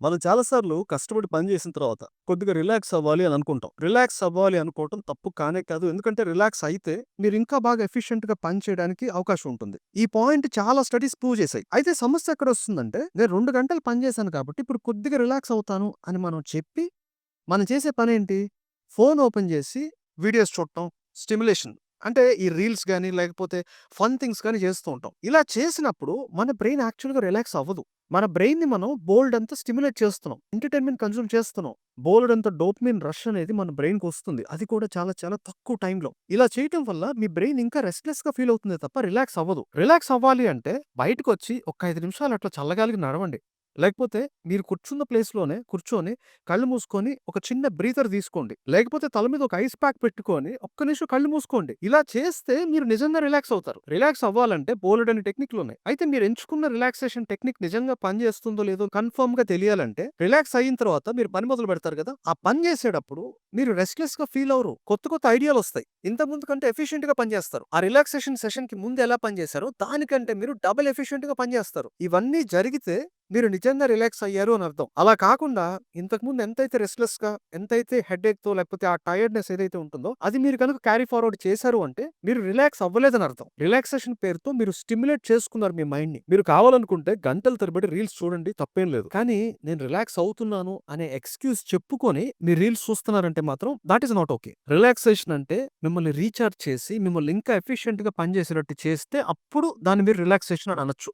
మనం చాలా సార్లు కష్టపడి పని చేసిన తర్వాత కొద్దిగా రిలాక్స్ అవ్వాలి అని అనుకుంటాం. రిలాక్స్ అవ్వాలి అనుకోవటం తప్పు కానే కాదు. ఎందుకంటే రిలాక్స్ అయితే మీరు ఇంకా బాగా ఎఫిషియెంట్‌గా పని చేయడానికి అవకాశం ఉంటుంది. ఈ పాయింట్ చాలా స్టడీస్ ప్రూవ్ చేశాయి. అయితే సమస్య ఎక్కడొస్తుందంటే నేను 2 గంటలు పని చేశాను కాబట్టి ఇప్పుడు కొద్దిగా రిలాక్స్ అవుతాను అని మనం చెప్పి మనం చేసే పనేంటి? ఫోన్ ఓపెన్ చేసి వీడియోస్ చూడటం, స్టిమ్యులేషన్ అంటే ఈ రీల్స్ గాని, లేకపోతే ఫన్ థింగ్స్ గాని చేస్తూ ఉంటాం. ఇలా చేసినప్పుడు మన బ్రెయిన్ యాక్చువల్‌గా రిలాక్స్ అవ్వదు. మన బ్రెయిన్‌ని మనం బోలెడంత స్టిమ్యులేట్ చేస్తున్నాం. ఎంటర్‌టైన్‌మెంట్ కన్జ్యూమ్ చేస్తున్నాం. బోలెడంత డోపమైన్ రష్ అనేది మన బ్రెయిన్‌కొస్తుంది. అది కూడా చాలా చాలా తక్కువ టైంలో. ఇలా చేయటం వల్ల మీ బ్రెయిన్ ఇంకా రెస్ట్‌లెస్‌గా ఫీల్ అవుతుందే తప్ప రిలాక్స్ అవ్వదు. రిలాక్స్ అవ్వాలి అంటే బయటకొచ్చి ఒక 5 నిమిషాలు అట్లా చల్లగాలికి నడవండి. లేకపోతే మీరు కూర్చున్న ప్లేస్‌లోనే కూర్చొని కళ్ళు మూసుకొని ఒక చిన్న బ్రీతర్ తీసుకోండి. లేకపోతే తల మీద ఒక ఐస్ ప్యాక్ పెట్టుకొని ఒక్క నిమిషం కళ్ళు మూసుకోండి. ఇలా చేస్తే మీరు నిజంగా రిలాక్స్ అవుతారు. రిలాక్స్ అవ్వాలంటే బోలెడన్ని టెక్నిక్‌లున్నాయి. అయితే మీరు ఎంచుకున్న రిలాక్సేషన్ టెక్నిక్ నిజంగా పని చేస్తుందో లేదో కన్ఫర్మ్‌గా తెలియాలంటే రిలాక్స్ అయిన తర్వాత మీరు పని మొదలు పెడతారు కదా! ఆ పని చేసేటప్పుడు మీరు రెస్ట్‌లెస్‌గా ఫీల్ అవ్వరు. కొత్త కొత్త ఐడియాలొస్తాయి. ఇంతకుముందు కంటే ఎఫిషియెంట్‌గా పనిచేస్తారు. ఆ రిలాక్సేషన్ సెషన్‌కి ముందు ఎలా పనిచేశారో దానికంటే మీరు డబుల్ ఎఫిషియెంట్‌గా పనిచేస్తారు. ఇవన్నీ జరిగితే మీరు నిజంగా రిలాక్స్ అయ్యారు అని అర్థం. అలా కాకుండా ఇంతకుముందు ఎంతైతే రెస్ట్‌లెస్‌గా, ఎంతైతే హెడేక్‌తో లేకపోతే ఆ టైర్డ్‌నెస్ ఏదైతే ఉంటుందో అది మీరు కనుక క్యారీ ఫార్వర్డ్ చేశారు అంటే మీరు రిలాక్స్ అవ్వలేదని అర్థం. రిలాక్సేషన్ పేరుతో మీరు స్టిమ్యులేట్ చేసుకున్నారు మీ మైండ్‌ని. మీరు కావాలనుకుంటే గంటల తరబడి రీల్స్ చూడండి తప్పేం లేదు. కానీ నేను రిలాక్స్ అవుతున్నాను అనే ఎక్స్‌క్యూజ్ చెప్పుకొని మీరు రీల్స్ చూస్తున్నారంటే మాత్రం that is not okay. Relaxation అంటే మిమ్మల్ని రీచార్జ్ చేసి మిమ్మల్ని ఇంకా ఎఫిషియెంట్‌గా పనిచేసేటట్టు చేస్తే అప్పుడు దాన్ని మీరు రిలాక్సేషన్ అని అనొచ్చు.